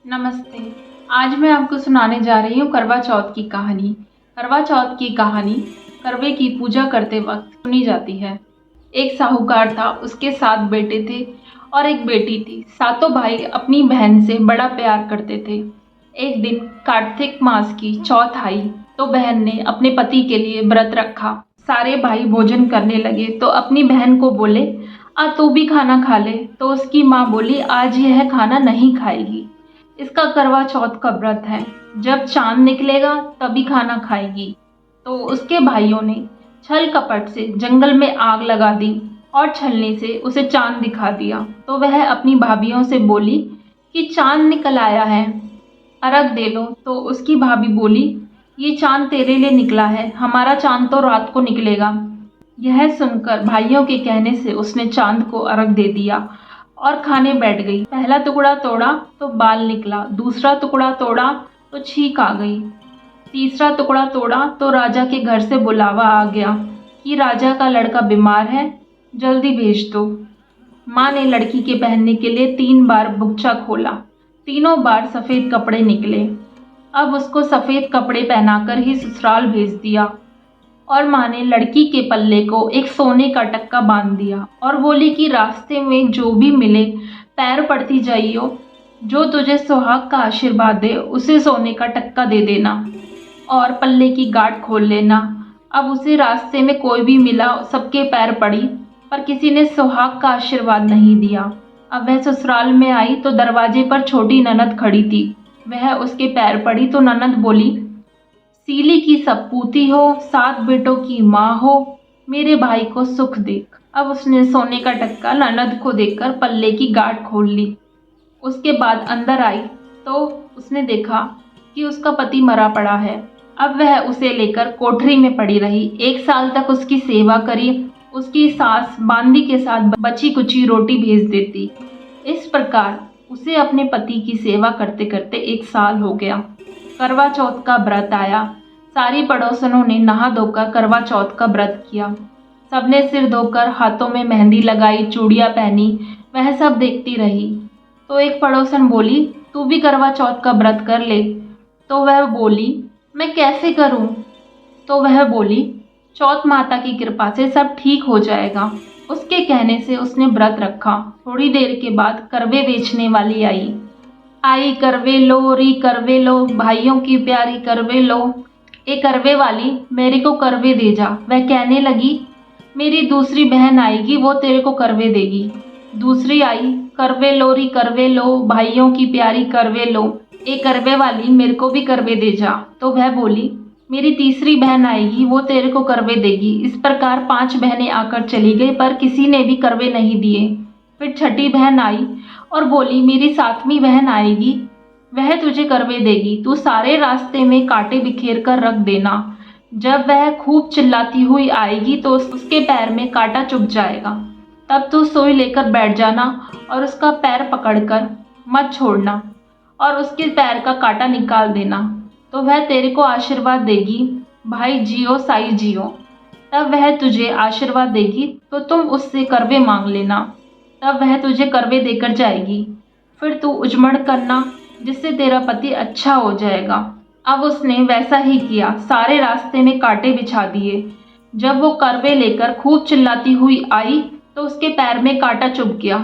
नमस्ते। आज मैं आपको सुनाने जा रही हूँ करवा चौथ की कहानी। करवा चौथ की कहानी करवे की पूजा करते वक्त सुनी जाती है। एक साहूकार था, उसके 7 बेटे थे और एक बेटी थी। सातों भाई अपनी बहन से बड़ा प्यार करते थे। एक दिन कार्तिक मास की चौथ आई तो बहन ने अपने पति के लिए व्रत रखा। सारे भाई भोजन करने लगे तो अपनी बहन को बोले, आ तू भी खाना खा ले। तो उसकी माँ बोली, आज यह खाना नहीं खाएगी, इसका करवा चौथ का व्रत है, जब चांद निकलेगा तभी खाना खाएगी। तो उसके भाइयों ने छल कपट से जंगल में आग लगा दी और छलने से उसे चांद दिखा दिया। तो वह अपनी भाभीियों से बोली कि चांद निकल आया है, अर्घ दे लो। तो उसकी भाभी बोली, ये चांद तेरे लिए निकला है, हमारा चांद तो रात को निकलेगा। यह सुनकर भाइयों के कहने से उसने चांद को अर्घ दे दिया और खाने बैठ गई। पहला टुकड़ा तोड़ा तो बाल निकला, दूसरा टुकड़ा तोड़ा तो छींक आ गई, तीसरा टुकड़ा तोड़ा तो राजा के घर से बुलावा आ गया कि राजा का लड़का बीमार है, जल्दी भेज दो। माँ ने लड़की के पहनने के लिए 3 बार बुच्चा खोला, तीनों बार सफ़ेद कपड़े निकले। अब उसको सफ़ेद कपड़े पहनाकर ही ससुराल भेज दिया और माँ ने लड़की के पल्ले को एक सोने का टक्का बांध दिया और बोली कि रास्ते में जो भी मिले पैर पड़ती जाइयो, जो तुझे सुहाग का आशीर्वाद दे उसे सोने का टक्का दे देना और पल्ले की गांठ खोल लेना। अब उसे रास्ते में कोई भी मिला, सबके पैर पड़ी, पर किसी ने सुहाग का आशीर्वाद नहीं दिया। अब वह ससुराल में आई तो दरवाजे पर छोटी ननद खड़ी थी। वह उसके पैर पड़ी तो ननद बोली, सीली की सपूती हो, 7 बेटों की माँ हो, मेरे भाई को सुख देख। अब उसने सोने का टक्का ननद को देकर पल्ले की गांठ खोल ली। उसके बाद अंदर आई तो उसने देखा कि उसका पति मरा पड़ा है। अब वह उसे लेकर कोठरी में पड़ी रही। 1 साल तक उसकी सेवा करी। उसकी सास बांदी के साथ बची कुची रोटी भेज देती। इस प्रकार उसे अपने पति की सेवा करते करते 1 साल हो गया। करवा चौथ का व्रत आया। सारी पड़ोसनों ने नहा धोकर करवा चौथ का व्रत किया। सबने सिर धोकर हाथों में मेहंदी लगाई, चूड़ियाँ पहनी। वह सब देखती रही तो एक पड़ोसन बोली, तू भी करवा चौथ का व्रत कर ले। तो वह बोली, मैं कैसे करूं? तो वह बोली, चौथ माता की कृपा से सब ठीक हो जाएगा। उसके कहने से उसने व्रत रखा। थोड़ी देर के बाद करवे बेचने वाली आई। आई करवे लो री करवे लो, भाइयों की प्यारी करवे लो। ए करवे वाली, मेरे को करवे दे जा। वह कहने लगी, मेरी दूसरी बहन आएगी, वो तेरे को करवे देगी। दूसरी आई, करवे लो री करवे लो, भाइयों की प्यारी करवे लो। ए करवे वाली, मेरे को भी करवे दे जा। तो वह बोली, मेरी तीसरी बहन आएगी, वो तेरे को करवे देगी। इस प्रकार 5 बहनें आकर चली गई, पर किसी ने भी करवे नहीं दिए। फिर छठी बहन आई और बोली, मेरी 7वीं बहन आएगी, वह तुझे करवे देगी। तू सारे रास्ते में कांटे बिखेर कर रख देना। जब वह खूब चिल्लाती हुई आएगी तो उसके पैर में कांटा चुभ जाएगा। तब तू सुई लेकर बैठ जाना और उसका पैर पकड़कर मत छोड़ना और उसके पैर का कांटा निकाल देना, तो वह तेरे को आशीर्वाद देगी, भाई जियो साई जियो। तब वह तुझे आशीर्वाद देगी तो तुम उससे करवे मांग लेना, तब वह तुझे करवे देकर जाएगी। फिर तू उजमड़ करना, जिससे तेरा पति अच्छा हो जाएगा। अब उसने वैसा ही किया, सारे रास्ते में कांटे बिछा दिए। जब वो करवे लेकर खूब चिल्लाती हुई आई तो उसके पैर में कांटा चुभ गया।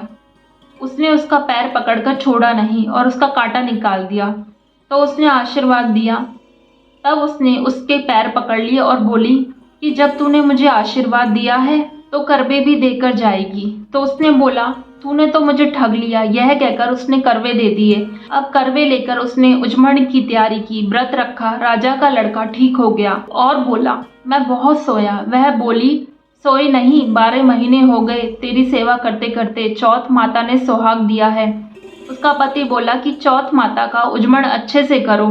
उसने उसका पैर पकड़कर छोड़ा नहीं और उसका कांटा निकाल दिया। तो उसने आशीर्वाद दिया। तब उसने उसके पैर पकड़ लिए और बोली कि जब तूने मुझे आशीर्वाद दिया है तो करवे भी देकर जाएगी। तो उसने बोला, तूने तो मुझे ठग लिया। यह कहकर उसने करवे दे दिए। अब करवे लेकर उसने उजमण की तैयारी की, व्रत रखा। राजा का लड़का ठीक हो गया और बोला, मैं बहुत सोया। वह बोली, सोई नहीं, 12 महीने हो गए तेरी सेवा करते करते, चौथ माता ने सुहाग दिया है। उसका पति बोला कि चौथ माता का उजमण अच्छे से करो।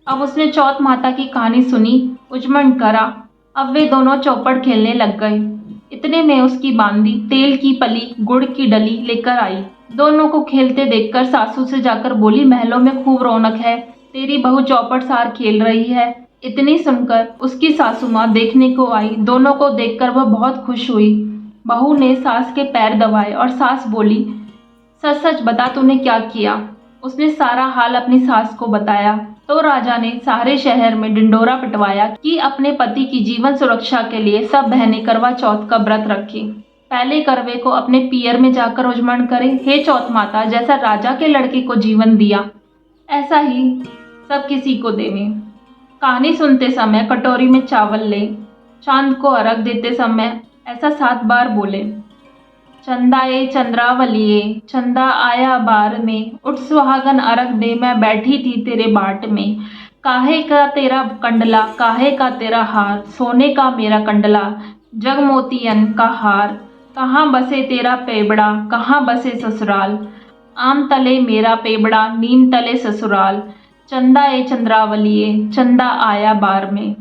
अब उसने चौथ माता की कहानी सुनी, उजमण करा। अब वे दोनों चौपड़ खेलने लग गए। इतने में उसकी बांदी तेल की पली, गुड़ की डली लेकर आई। दोनों को खेलते देखकर सासू से जाकर बोली, महलों में खूब रौनक है, तेरी बहू चौपड़ सार खेल रही है। इतनी सुनकर उसकी सासू माँ देखने को आई। दोनों को देखकर वह बहुत खुश हुई। बहू ने सास के पैर दबाए और सास बोली, सच सच बता, तूने क्या किया? उसने सारा हाल अपनी सास को बताया तो राजा ने सारे शहर में ढिंढोरा पिटवाया कि अपने पति की जीवन सुरक्षा के लिए सब बहनें करवा चौथ का व्रत रखें। पहले करवे को अपने पियर में जाकर उजमण करें। हे चौथ माता, जैसा राजा के लड़के को जीवन दिया ऐसा ही सब किसी को देवें। कहानी सुनते समय कटोरी में चावल ले, चांद को अर्घ देते समय ऐसा 7 बार बोले। चंदा ए चंद्रावलिए, चंदा आया बार में, उठ सुहागन अर्घ दे, मैं बैठी थी तेरे बाट में। काहे का तेरा कंडला, काहे का तेरा हार, सोने का मेरा कंडला, जग मोतियन का हार। कहाँ बसे तेरा पेबड़ा, कहाँ बसे ससुराल, आम तले मेरा पेबड़ा, नीम तले ससुराल। चंदा ए चंद्रावलिए, चंदा आया बार में।